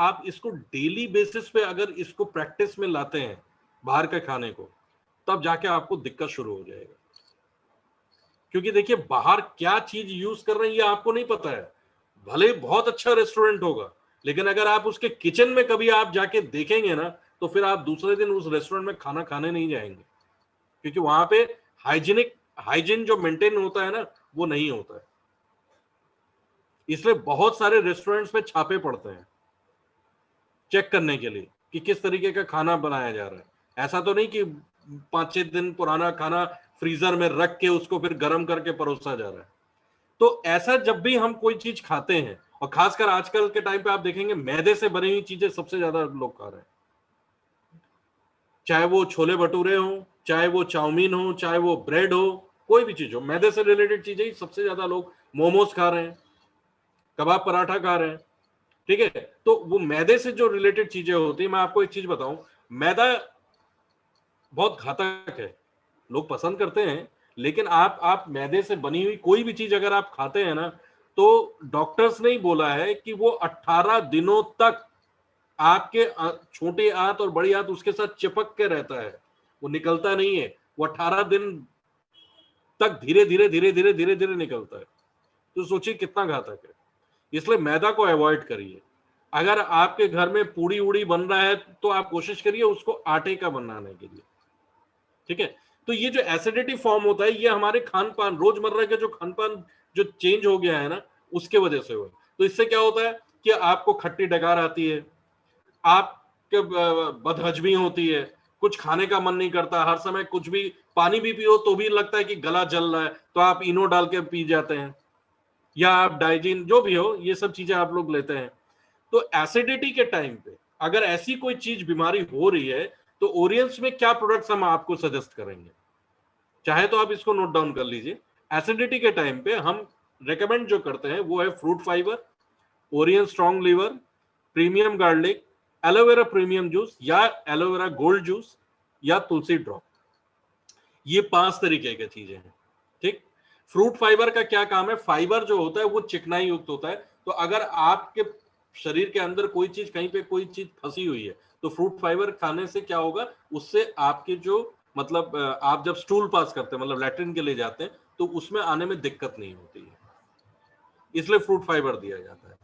आप इसको daily basis पे अगर इसको प्रैक्टिस में लाते हैं बाहर के खाने को, तब जाके आपको दिक्कत शुरू हो जाएगा। क्योंकि देखिए बाहर क्या चीज यूज कर रहे हैं ये आपको नहीं पता है। भले बहुत अच्छा रेस्टोरेंट होगा, लेकिन अगर आप उसके किचन में कभी आप जाके देखेंगे ना, तो फिर आप दूसरे दिन उस रेस्टोरेंट में खाना खाने नहीं जाएंगे, क्योंकि वहां पे हाइजीन जो मेंटेन होता है ना, वो नहीं होता है। इसलिए बहुत सारे रेस्टोरेंट्स में छापे पड़ते हैं चेक करने के लिए कि किस तरीके का खाना बनाया जा रहा है। ऐसा तो नहीं कि 5-6 दिन पुराना खाना फ्रीजर में रख के उसको फिर गर्म करके परोसा जा रहा है। तो ऐसा जब भी हम कोई चीज खाते हैं, और खासकर आजकल के टाइम पे आप देखेंगे मैदे से बनी हुई चीजें सबसे ज्यादा लोग खा रहे हैं। चाहे वो छोले भटूरे हो, चाहे वो चाउमीन हो, चाहे वो ब्रेड हो, कोई भी चीज हो, मैदे से रिलेटेड चीजें ही सबसे ज्यादा लोग, मोमोज खा रहे हैं, कबाब पराठा खा रहे हैं। ठीक है, तो वो मैदे से जो रिलेटेड चीजें होती है, मैं आपको एक चीज बताऊं, मैदा बहुत घातक है, लोग पसंद करते हैं, लेकिन आप मैदे से बनी हुई कोई भी चीज अगर आप खाते हैं ना, तो डॉक्टर्स ने ही बोला है कि वो 18 दिनों तक आपके छोटे आंत और बड़ी आंत उसके साथ चिपक के रहता है, वो निकलता नहीं है। वो 18 दिन तक धीरे धीरे धीरे धीरे धीरे धीरे निकलता है। तो सोचिए कितना घातक है। इसलिए मैदा को अवॉइड करिए। अगर आपके घर में पूड़ी उड़ी बन रहा है तो आप कोशिश करिए उसको आटे का बनाने के लिए। ठीक है, तो ये जो एसिडिटी फॉर्म होता है, ये हमारे खान पान, रोजमर्रा के जो खान पान जो चेंज हो गया है ना, उसके वजह से हुआ। तो इससे क्या होता है कि आपको खट्टी डकार आती है, आपके बदहजमी होती है, कुछ खाने का मन नहीं करता, हर समय कुछ भी, पानी भी पियो तो भी लगता है कि गला जल रहा है, तो आप इनो डाल के पी जाते हैं, या आप डाइजीन जो भी हो, ये सब चीजें आप लोग लेते हैं। तो एसिडिटी के टाइम पे अगर ऐसी कोई चीज बीमारी हो रही है, तो ओरियंस में क्या प्रोडक्ट्स हम आपको सजेस्ट करेंगे, चाहे तो आप इसको नोट डाउन कर लीजिए। एसिडिटी के टाइम पे हम रेकमेंड जो करते हैं वो है fruit fibre, Orion strong liver, premium garlic, aloe vera premium juice या एलोवेरा गोल्ड जूस, या तुलसी ड्रॉप। ये 5 तरीके की चीजें हैं। ठीक, फ्रूट फाइबर का क्या काम है, फाइबर जो होता है वो चिकनाई युक्त होता है। तो अगर आपके शरीर के अंदर कोई चीज, कहीं पे कोई चीज फंसी हुई है, तो फ्रूट फाइबर खाने से क्या होगा, उससे आपके जो मतलब आप जब स्टूल पास करते हैं, मतलब लैट्रिन के लिए जाते हैं, तो उसमें आने में दिक्कत नहीं होती है, इसलिए फ्रूट फाइबर दिया जाता है।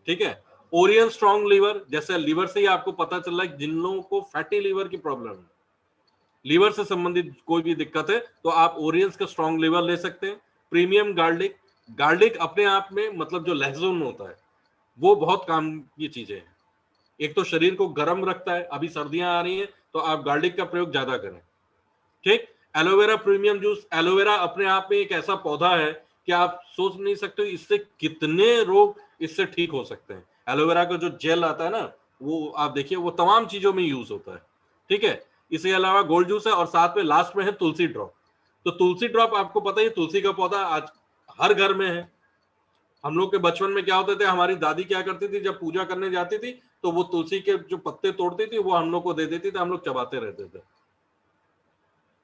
ठीक है, ओरियन स्ट्रॉन्ग लीवर, जैसे लीवर से ही आपको पता चल रहा है जिन लोगों को फैटी लीवर की प्रॉब्लम है, लीवर से संबंधित कोई भी दिक्कत है, तो आप ओरियंस का स्ट्रॉन्ग लीवर ले सकते हैं। प्रीमियम गार्लिक, गार्लिक अपने आप में मतलब जो लहसुन होता है वो बहुत काम की चीजें हैं। एक तो शरीर को गर्म रखता है, अभी सर्दियां आ रही हैं तो आप गार्लिक का प्रयोग ज्यादा करें। ठीक, एलोवेरा प्रीमियम जूस, एलोवेरा अपने आप में एक ऐसा पौधा है कि आप सोच नहीं सकते इससे कितने रोग इससे ठीक हो सकते हैं। एलोवेरा का जो जेल आता है ना, वो आप देखिए वो तमाम चीजों में यूज होता है। ठीक है, इसके अलावा गोल्ड जूस है, और साथ में लास्ट में है तुलसी ड्रॉप। तो तुलसी ड्रॉप आपको पता ही, तुलसी का पौधा आज हर घर में है। हम लोग के बचपन में क्या होते थे, हमारी दादी क्या करती थी, जब पूजा करने जाती थी तो वो तुलसी के जो पत्ते तोड़ती थी वो हम लोग को दे देती थी, हम लोग चबाते रहते थे।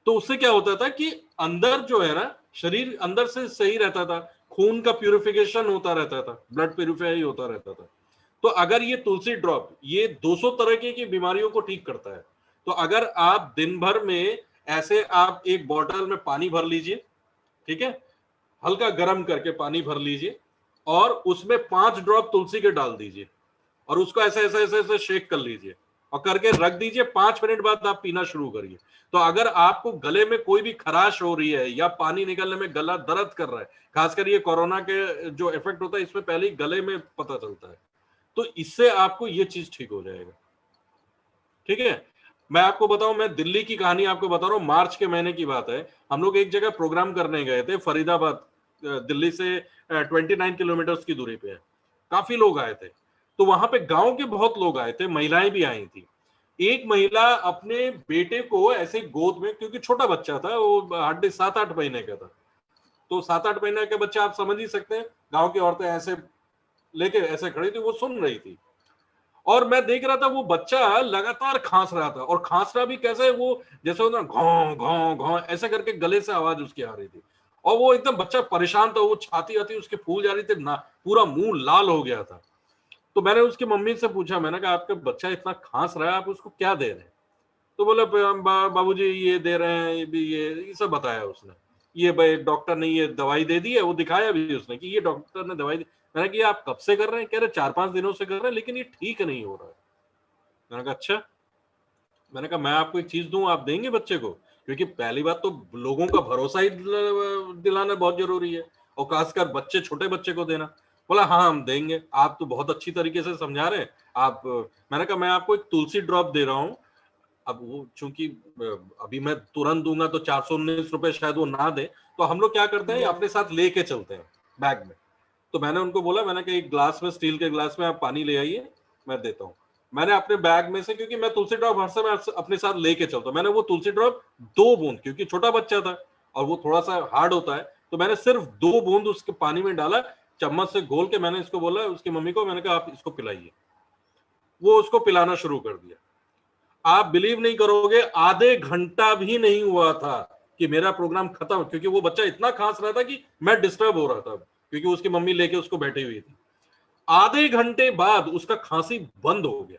तो उससे क्या होता था कि अंदर जो है ना, शरीर अंदर से सही रहता था, खून का प्यूरिफिकेशन होता रहता था, ब्लड प्यूरिफाई होता रहता था। तो अगर ये तुलसी ड्रॉप ये 200 तरह की बीमारियों को ठीक करता है, तो अगर आप दिन भर में ऐसे आप एक बॉटल में पानी भर लीजिए, ठीक है, हल्का गर्म करके पानी भर लीजिए, और उसमें 5 ड्रॉप तुलसी के डाल दीजिए, और उसको ऐसे ऐसे ऐसे ऐसे शेक कर लीजिए और करके रख दीजिए। 5 मिनट बाद आप पीना शुरू करिए। तो अगर आपको गले में कोई भी खराश हो रही है या पानी निकलने में गला दर्द कर रहा है, खासकर ये कोरोना के जो इफेक्ट होता है इसमें पहले ही गले में पता चलता है, तो इससे आपको ये चीज ठीक हो जाएगा। ठीक है, मैं आपको बताऊं, मैं दिल्ली की कहानी आपको बता रहा हूं। मार्च के महीने की बात है, हम लोग एक जगह प्रोग्राम करने गए थे, फरीदाबाद, दिल्ली से 29 किलोमीटर की दूरी पे है। काफी लोग आए थे, तो वहां पे गांव के बहुत लोग आए थे, महिलाएं भी आई थी। एक महिला अपने बेटे को ऐसे गोद में, क्योंकि छोटा बच्चा था, वो 7-8 महीने का था, तो 7-8 महीने का बच्चा आप समझ ही सकते हैं, गांव की औरतें ऐसे लेके ऐसे खड़ी थी, वो सुन रही थी। और मैं देख रहा था वो बच्चा लगातार खांस रहा था, और खांस रहा भी कैसे, वो जैसे होता ना घों घों घों ऐसे करके गले से आवाज उसकी आ रही थी, और वो एकदम बच्चा परेशान था, वो छाती आती उसके फूल जा रही थी ना, पूरा मुंह लाल हो गया था। तो मैंने उसकी मम्मी से पूछा, मैंने कहा आपका बच्चा इतना खांस रहा है, आप उसको क्या दे रहे हैं? तो बोले बाबूजी ये दे रहे हैं, ये भी, ये सब बताया उसने। ये भाई डॉक्टर ने ये दवाई दे दी है, वो दिखाया भी उसने कि ये डॉक्टर ने दवाई दी। मैंने कहा आप कब से कर रहे हैं? कह रहे 4-5 दिनों से कर रहे हैं, लेकिन ये ठीक नहीं हो रहा है। मैंने कहा अच्छा। मैंने कहा मैं आपको एक चीज दूं, आप देंगे बच्चे को? क्योंकि पहली बात तो लोगों का भरोसा ही दिलाना बहुत जरूरी है, और खासकर बच्चे, छोटे बच्चे को देना। बोला हाँ हम देंगे, आप तो बहुत अच्छी तरीके से समझा रहे हैं आप। मैंने कहा मैं आपको एक तुलसी ड्रॉप दे रहा हूँ। अब वो चूंकि अभी मैं तुरंत दूंगा तो 419 रुपए शायद वो ना दे, तो हम लोग क्या करते हैं अपने साथ लेके चलते हैं बैग में। तो मैंने उनको बोला, मैंने कहा एक ग्लास में, स्टील के ग्लास में आप पानी ले आइए, मैं देता हूँ। मैंने अपने बैग में से, क्योंकि मैं तुलसी ड्रॉप हर समय अपने साथ लेके चलता हूँ, मैंने वो तुलसी ड्रॉप 2 बूंद, क्योंकि छोटा बच्चा था और वो थोड़ा सा हार्ड होता है, तो मैंने सिर्फ 2 बूंद उसके पानी में डाला, चम्मच से घोल के मैंने इसको बोला उसकी मम्मी को, मैंने कहा आप इसको पिलाइए। वो उसको पिलाना शुरू कर दिया। आप बिलीव नहीं करोगे, आधे घंटा भी नहीं हुआ था कि मेरा प्रोग्राम खत्म, क्योंकि वो बच्चा इतना खांस रहा था कि मैं डिस्टर्ब हो रहा था, क्योंकि उसकी मम्मी लेके उसको बैठी हुई थी। आधे घंटे बाद उसका खांसी बंद हो गया।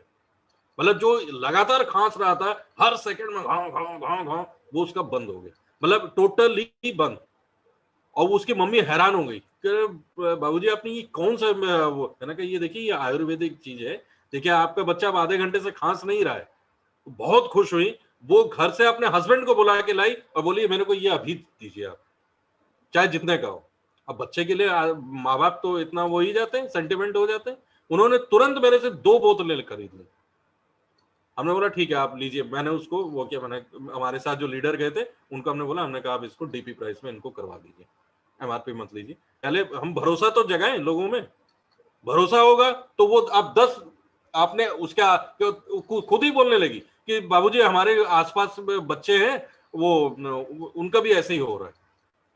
मतलब जो लगातार खांस रहा था, हर सेकंड में घाव घाव घाव घाव, वो उसका बंद हो गया, मतलब टोटली बंद। और उसकी मम्मी हैरान हो गई कि बाबूजी आपने ये कौन सा वो? मैंने कहा ये देखिए, ये आयुर्वेदिक चीज है, देखिए आपका बच्चा अब आधे घंटे से खांस नहीं रहा है। बहुत खुश हुई, वो घर से अपने हस्बैंड को बुला के लाई और बोली मेरे को ये अभी दीजिए आप, चाहे जितने का हो। अब बच्चे के लिए माँ बाप तो इतना वो ही जाते हैं, सेंटिमेंट हो जाते हैं। उन्होंने तुरंत मेरे से 2 बोतलें खरीद ली। हमने बोला ठीक है आप लीजिए। मैंने उसको वो किया, मैंने हमारे साथ जो लीडर गए थे उनको हमने बोला, हमने कहा आप इसको डीपी प्राइस में इनको करवा दीजिए, एमआरपी मत लीजिए। पहले हम भरोसा तो जगाएं लोगों में, भरोसा होगा तो वो आप 10, आपने उसका खुद ही बोलने लगी कि बाबूजी हमारे आसपास बच्चे हैं, वो उनका भी ऐसे ही हो रहा है,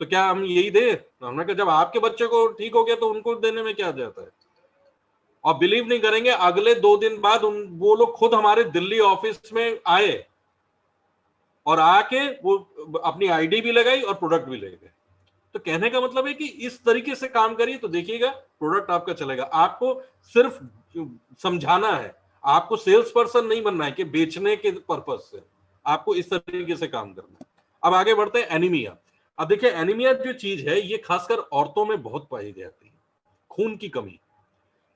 तो क्या हम यही दे? हमने कहा जब आपके बच्चे को ठीक हो गया तो उनको देने में क्या जाता है। और बिलीव नहीं करेंगे, अगले 2 दिन बाद वो लोग खुद हमारे दिल्ली ऑफिस में आए और आके वो अपनी आईडी भी लगाई और प्रोडक्ट भी ले गए। तो कहने का मतलब है कि इस तरीके से काम करिए तो देखिएगा प्रोडक्ट आपका चलेगा। आपको सिर्फ समझाना है, आपको सेल्स पर्सन नहीं बनना है कि बेचने के पर्पज से, आपको इस तरीके से काम करना है। अब आगे बढ़ते हैं, एनीमिया। अब देखिए एनीमिया जो चीज है ये खासकर औरतों में बहुत पाई जाती है, खून की कमी।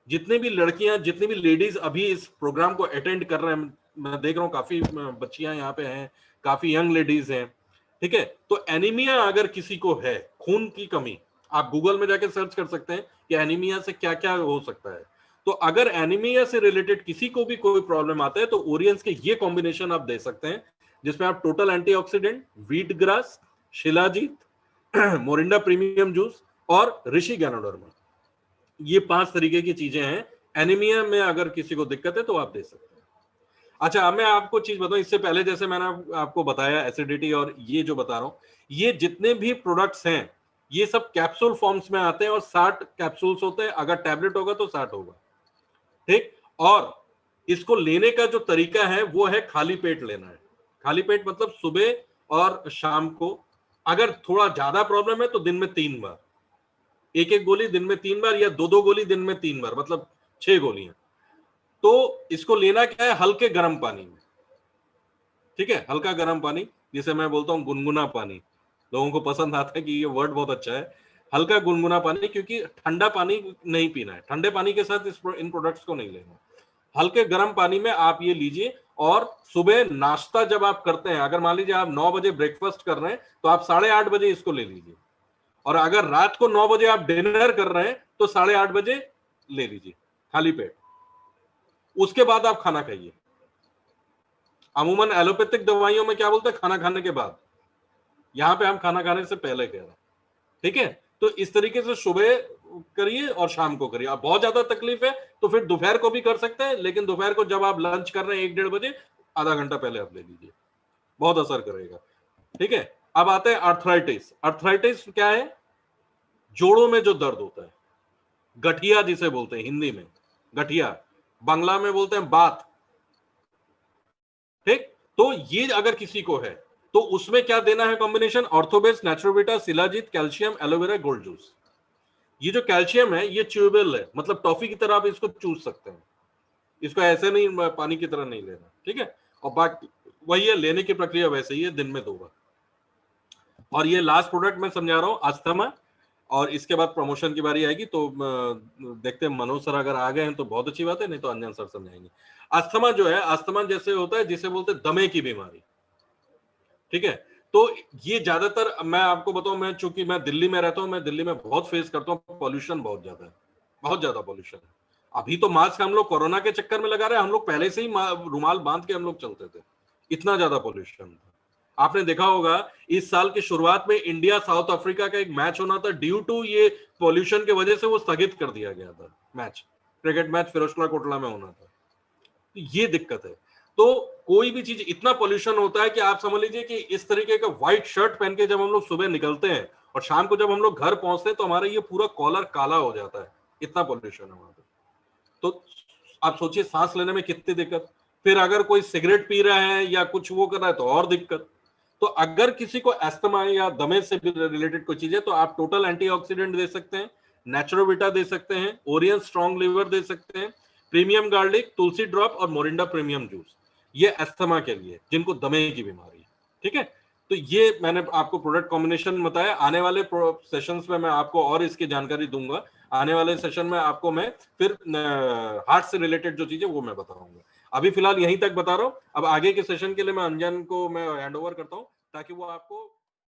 जितने भी लड़कियां, जितनी भी लेडीज अभी इस प्रोग्राम को अटेंड कर रहे हैं, मैं देख रहा हूँ काफी बच्चियां यहाँ पे हैं, काफी यंग लेडीज हैं, ठीक है। तो एनीमिया अगर किसी को है, खून की कमी, आप गूगल में जाके सर्च कर सकते हैं कि एनीमिया से क्या क्या हो सकता है। तो अगर एनीमिया से रिलेटेड किसी को भी कोई प्रॉब्लम आता है तो ओरियंस के ये कॉम्बिनेशन आप दे सकते हैं, जिसमें आप total antioxidant, wheat grass, shilajit, Morinda premium juice और ऋषि गैनोडर्मा, ये 5 तरीके की चीजें हैं। एनीमिया में अगर किसी को दिक्कत है तो आप दे सकते हैं। अच्छा, अब मैं आपको चीज बताऊं, इससे पहले जैसे मैंने आपको बताया एसिडिटी और ये जो बता रहा हूं, ये जितने भी प्रोडक्ट्स हैं ये सब कैप्सूल फॉर्म्स में आते हैं और 60 कैप्सूल्स होते हैं। अगर टैबलेट होगा तो 60 होगा, ठीक। और इसको लेने का जो तरीका है वो है खाली पेट लेना है। खाली पेट मतलब सुबह और शाम को। अगर थोड़ा ज्यादा प्रॉब्लम है तो दिन में 3 बार, एक एक गोली दिन में 3 बार, या 2-2 गोली दिन में 3 बार, मतलब 6 गोलियां। तो इसको लेना क्या है, हल्के गर्म पानी में, ठीक है, हल्का गर्म पानी, जिसे मैं बोलता हूँ गुनगुना पानी। लोगों को पसंद आता है कि ये वर्ड बहुत अच्छा है, हल्का गुनगुना पानी, क्योंकि ठंडा पानी नहीं पीना है, ठंडे पानी के साथ इन प्रोडक्ट्स को नहीं लेना। हल्के गर्म पानी में आप ये लीजिए। और सुबह नाश्ता जब आप करते हैं, अगर मान लीजिए आप 9 बजे ब्रेकफास्ट कर रहे हैं तो आप 8:30 बजे इसको ले लीजिए। और अगर रात को 9 बजे आप डिनर कर रहे हैं तो 8:30 बजे ले लीजिए खाली पेट। उसके बाद आप खाना खाइए। अमूमन एलोपैथिक दवाइयों में क्या बोलते हैं, खाना खाने के बाद, यहां पे हम खाना खाने से पहले कह रहे हैं, ठीक है। तो इस तरीके से सुबह करिए और शाम को करिए। अब बहुत ज्यादा तकलीफ है तो फिर दोपहर को भी कर सकते हैं, लेकिन दोपहर को जब आप लंच कर रहे हैं 1-1:30 बजे, आधा घंटा पहले आप ले लीजिए, बहुत असर करेगा, ठीक है। अब आते हैं अर्थराइटिस। अर्थराइटिस क्या है, जोड़ों में जो दर्द होता है, गठिया जिसे बोलते हैं हिंदी में, गठिया, बांग्ला में बोलते हैं बात, ठीक। तो ये अगर किसी को है तो उसमें क्या देना है combination, Orthobase, Naturobita, shilajit, calcium, aloe vera, gold juice. ये जो कैल्शियम है ये च्यूएबल है, मतलब टॉफी की तरह आप इसको चूस सकते हैं, इसको ऐसे नहीं पानी की तरह नहीं लेना, ठीक है। और बाकी वही है, लेने की प्रक्रिया वैसे ही है, दिन में 2 बार। और ये लास्ट प्रोडक्ट मैं समझा रहा हूँ, अस्थमा, और इसके बाद प्रमोशन की बारी आएगी, तो देखते हैं मनोज सर अगर आ गए हैं तो बहुत अच्छी बात है, नहीं तो अंजन सर समझाएंगे। अस्थमा जो है, अस्थमा जैसे होता है जिसे बोलते हैं दमे की बीमारी, ठीक है। तो ये ज्यादातर, मैं आपको बताऊं, मैं चूंकि मैं दिल्ली में रहता हूं, मैं दिल्ली में बहुत फेस करता हूं, पॉल्यूशन बहुत ज्यादा है, बहुत ज्यादा पॉल्यूशन है। अभी तो मास्क हम लोग कोरोना के चक्कर में लगा रहे हैं, हम लोग पहले से ही रुमाल बांध के हम लोग चलते थे, इतना ज्यादा पॉल्यूशन था। आपने देखा होगा इस साल की शुरुआत में इंडिया साउथ अफ्रीका का एक मैच होना था, ड्यू टू ये पॉल्यूशन की वजह से वो स्थगित कर दिया गया था match, cricket match Firozpur Kotla में होना था। ये दिक्कत है। तो कोई भी चीज, इतना पोल्यूशन होता है कि आप समझ लीजिए कि इस तरीके का व्हाइट शर्ट पहन के जब हम लोग सुबह निकलते हैं और शाम को जब हम लोग घर पहुंचते हैं तो हमारा ये पूरा कॉलर काला हो जाता है, इतना पोल्यूशन है वहां पे। तो आप सोचिए सांस लेने में कितनी दिक्कत, फिर अगर कोई सिगरेट पी रहा है या कुछ वो कर रहा है तो और दिक्कत। तो अगर किसी को एस्थमा या दमे से रिलेटेड कोई चीज है तो आप टोटल एंटीऑक्सीडेंट दे सकते हैं, नेचुरोविटा दे सकते हैं, ओरियन स्ट्रॉन्ग लिवर दे सकते हैं, प्रीमियम गार्लिक, तुलसी ड्रॉप और मोरिंडा प्रीमियम जूस, ये एस्थमा के लिए जिनको दमे की बीमारी है, ठीक है। तो ये मैंने आपको प्रोडक्ट कॉम्बिनेशन बताया। आने वाले सेशंस में मैं आपको और इसकी जानकारी दूंगा, आने वाले सेशन में आपको मैं फिर हार्ट से रिलेटेड जो चीजें वो मैं बताऊंगा। अभी फिलहाल यहीं तक बता रहा हूं, अब आगे के सेशन के लिए मैं अंजन को मैं हैंड ओवर करता हूं ताकि वो आपको